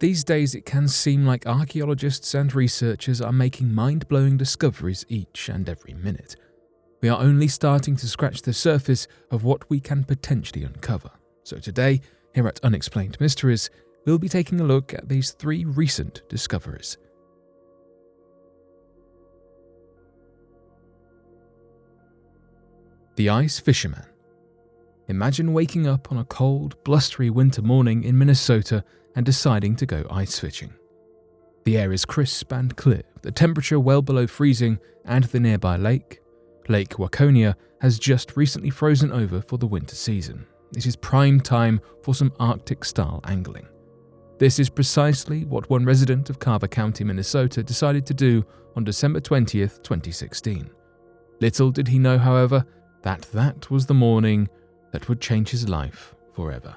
These days it can seem like archaeologists and researchers are making mind-blowing discoveries each and every minute. We are only starting to scratch the surface of what we can potentially uncover. So today, here at Unexplained Mysteries, we'll be taking a look at these 3 recent discoveries. The Ice Fisherman. Imagine waking up on a cold, blustery winter morning in Minnesota and deciding to go ice fishing. The air is crisp and clear, the temperature well below freezing, and the nearby Lake Waconia, has just recently frozen over for the winter season. It is prime time for some Arctic-style angling. This is precisely what one resident of Carver County, Minnesota decided to do on December 20th, 2016. Little did he know, however, that was the morning that would change his life forever.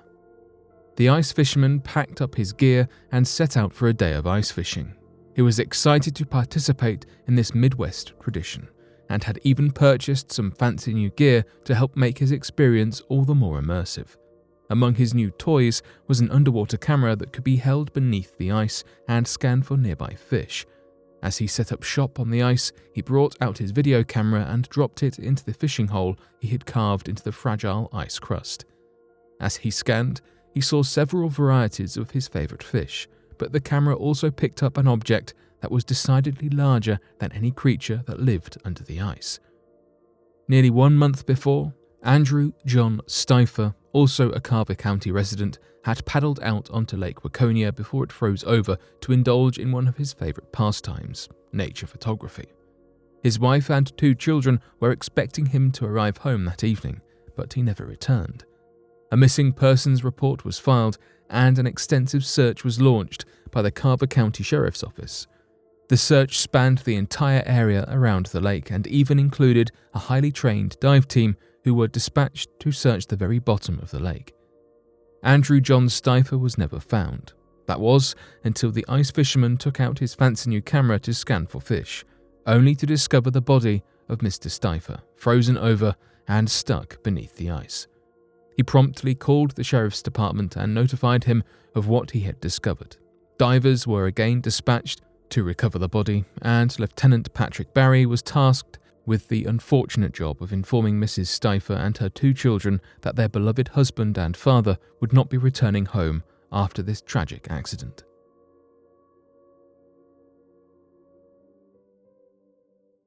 The ice fisherman packed up his gear and set out for a day of ice fishing. He was excited to participate in this Midwest tradition, and had even purchased some fancy new gear to help make his experience all the more immersive. Among his new toys was an underwater camera that could be held beneath the ice and scan for nearby fish. As he set up shop on the ice, he brought out his video camera and dropped it into the fishing hole he had carved into the fragile ice crust. As he scanned, he saw several varieties of his favorite fish, but the camera also picked up an object that was decidedly larger than any creature that lived under the ice. Nearly 1 month before, Andrew John Stifer, also a Carver County resident, had paddled out onto Lake Waconia before it froze over to indulge in one of his favorite pastimes, nature photography. His wife and 2 children were expecting him to arrive home that evening, but he never returned. A missing persons report was filed, and an extensive search was launched by the Carver County Sheriff's Office. The search spanned the entire area around the lake and even included a highly trained dive team who were dispatched to search the very bottom of the lake. Andrew John Stifer was never found. That was until the ice fisherman took out his fancy new camera to scan for fish, only to discover the body of Mr. Stifer, frozen over and stuck beneath the ice. He promptly called the sheriff's department and notified him of what he had discovered. Divers were again dispatched to recover the body, and Lieutenant Patrick Barry was tasked with the unfortunate job of informing Mrs. Stifer and her 2 children that their beloved husband and father would not be returning home after this tragic accident.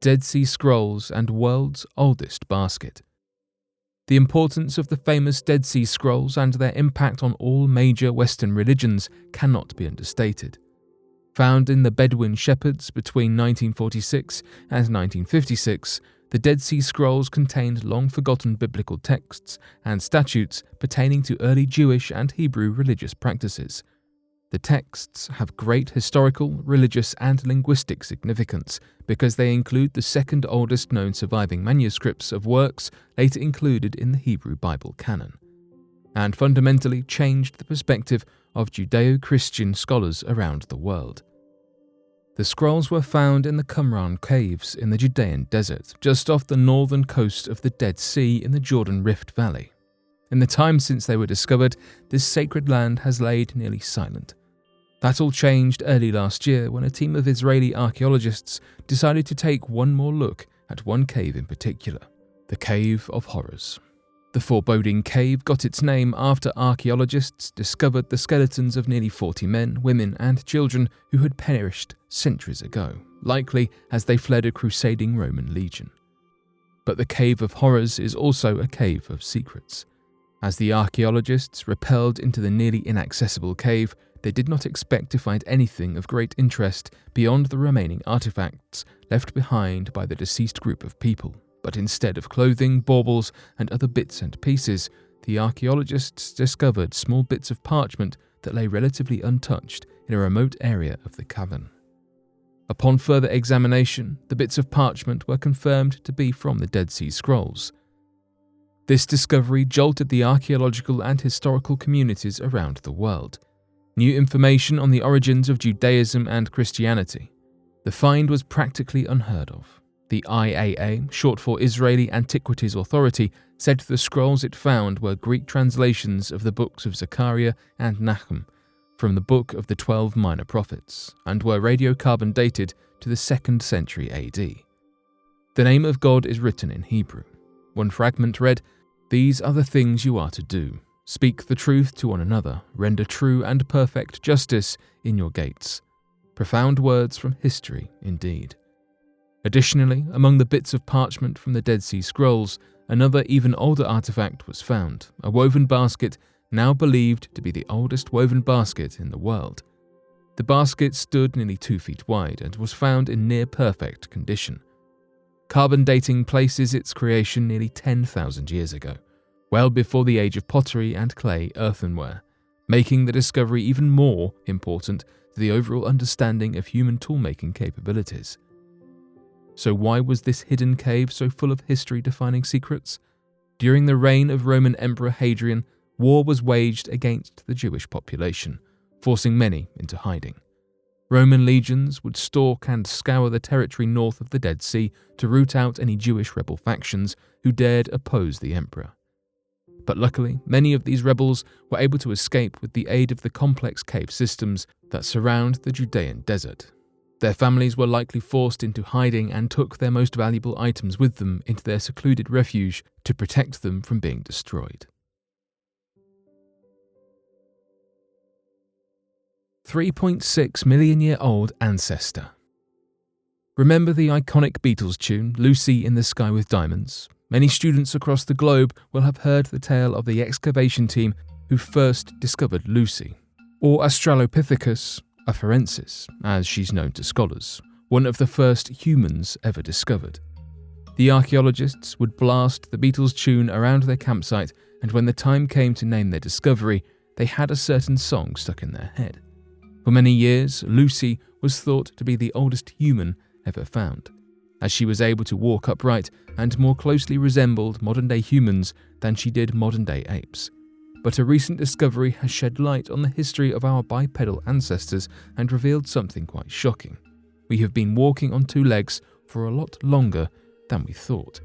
Dead Sea Scrolls and World's Oldest Basket. The importance of the famous Dead Sea Scrolls and their impact on all major Western religions cannot be understated. Found in the Bedouin shepherds between 1946 and 1956, the Dead Sea Scrolls contained long-forgotten biblical texts and statutes pertaining to early Jewish and Hebrew religious practices. The texts have great historical, religious, and linguistic significance because they include the second oldest known surviving manuscripts of works later included in the Hebrew Bible canon, and fundamentally changed the perspective of Judeo-Christian scholars around the world. The scrolls were found in the Qumran caves in the Judean desert, just off the northern coast of the Dead Sea in the Jordan Rift Valley. In the time since they were discovered, this sacred land has laid nearly silent. That all changed early last year when a team of Israeli archaeologists decided to take one more look at one cave in particular, the Cave of Horrors. The foreboding cave got its name after archaeologists discovered the skeletons of nearly 40 men, women, and children who had perished centuries ago, likely as they fled a crusading Roman legion. But the Cave of Horrors is also a cave of secrets. As the archaeologists rappelled into the nearly inaccessible cave, they did not expect to find anything of great interest beyond the remaining artifacts left behind by the deceased group of people. But instead of clothing, baubles, and other bits and pieces, the archaeologists discovered small bits of parchment that lay relatively untouched in a remote area of the cavern. Upon further examination, the bits of parchment were confirmed to be from the Dead Sea Scrolls. This discovery jolted the archaeological and historical communities around the world. New information on the origins of Judaism and Christianity. The find was practically unheard of. The IAA, short for Israeli Antiquities Authority, said the scrolls it found were Greek translations of the books of Zechariah and Nahum, from the Book of the 12 Minor Prophets and were radiocarbon dated to the 2nd century AD. The name of God is written in Hebrew. One fragment read, "These are the things you are to do. Speak the truth to one another, render true and perfect justice in your gates." Profound words from history indeed. Additionally, among the bits of parchment from the Dead Sea Scrolls, another even older artifact was found, a woven basket now believed to be the oldest woven basket in the world. The basket stood nearly 2 feet wide and was found in near-perfect condition. Carbon dating places its creation nearly 10,000 years ago, well before the age of pottery and clay earthenware, making the discovery even more important to the overall understanding of human toolmaking capabilities. So why was this hidden cave so full of history-defining secrets? During the reign of Roman Emperor Hadrian, war was waged against the Jewish population, forcing many into hiding. Roman legions would stalk and scour the territory north of the Dead Sea to root out any Jewish rebel factions who dared oppose the emperor. But luckily, many of these rebels were able to escape with the aid of the complex cave systems that surround the Judean desert. Their families were likely forced into hiding and took their most valuable items with them into their secluded refuge to protect them from being destroyed. 3.6 million year old Ancestor. Remember the iconic Beatles tune, "Lucy in the Sky with Diamonds"? Many students across the globe will have heard the tale of the excavation team who first discovered Lucy, or Australopithecus afarensis, as she's known to scholars, one of the first humans ever discovered. The archaeologists would blast the Beatles tune around their campsite, and when the time came to name their discovery, they had a certain song stuck in their head. For many years, Lucy was thought to be the oldest human ever found, as she was able to walk upright and more closely resembled modern-day humans than she did modern-day apes. But a recent discovery has shed light on the history of our bipedal ancestors and revealed something quite shocking. We have been walking on 2 legs for a lot longer than we thought.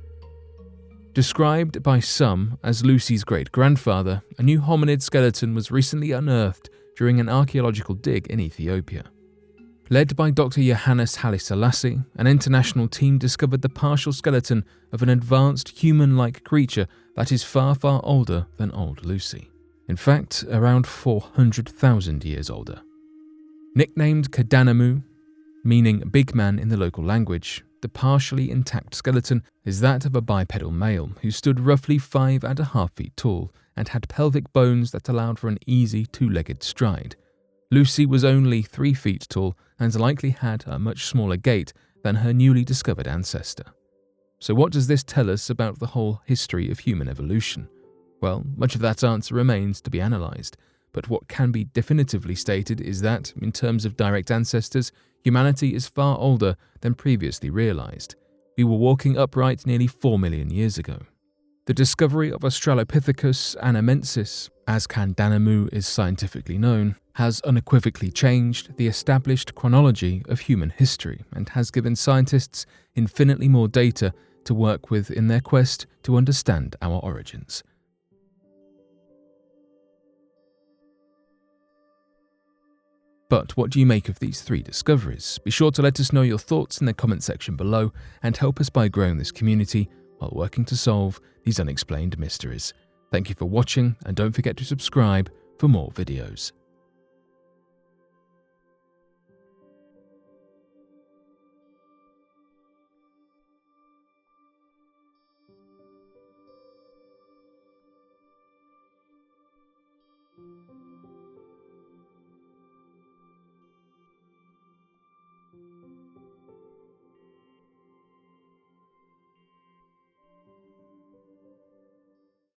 Described by some as Lucy's great-grandfather, a new hominid skeleton was recently unearthed during an archaeological dig in Ethiopia. Led by Dr. Johannes Haile Selassie, an international team discovered the partial skeleton of an advanced human-like creature that is far, far older than old Lucy. In fact, around 400,000 years older. Nicknamed Kadanamu, meaning big man in the local language, the partially intact skeleton is that of a bipedal male who stood roughly 5.5 feet tall and had pelvic bones that allowed for an easy 2-legged stride. Lucy was only 3 feet tall and likely had a much smaller gait than her newly discovered ancestor. So what does this tell us about the whole history of human evolution? Well, much of that answer remains to be analysed, but what can be definitively stated is that, in terms of direct ancestors, humanity is far older than previously realised. We were walking upright nearly 4 million years ago. The discovery of Australopithecus anamensis, as Kadanamu is scientifically known, has unequivocally changed the established chronology of human history and has given scientists infinitely more data to work with in their quest to understand our origins. But what do you make of these 3 discoveries? Be sure to let us know your thoughts in the comment section below and help us by growing this community while working to solve these unexplained mysteries. Thank you for watching, and don't forget to subscribe for more videos.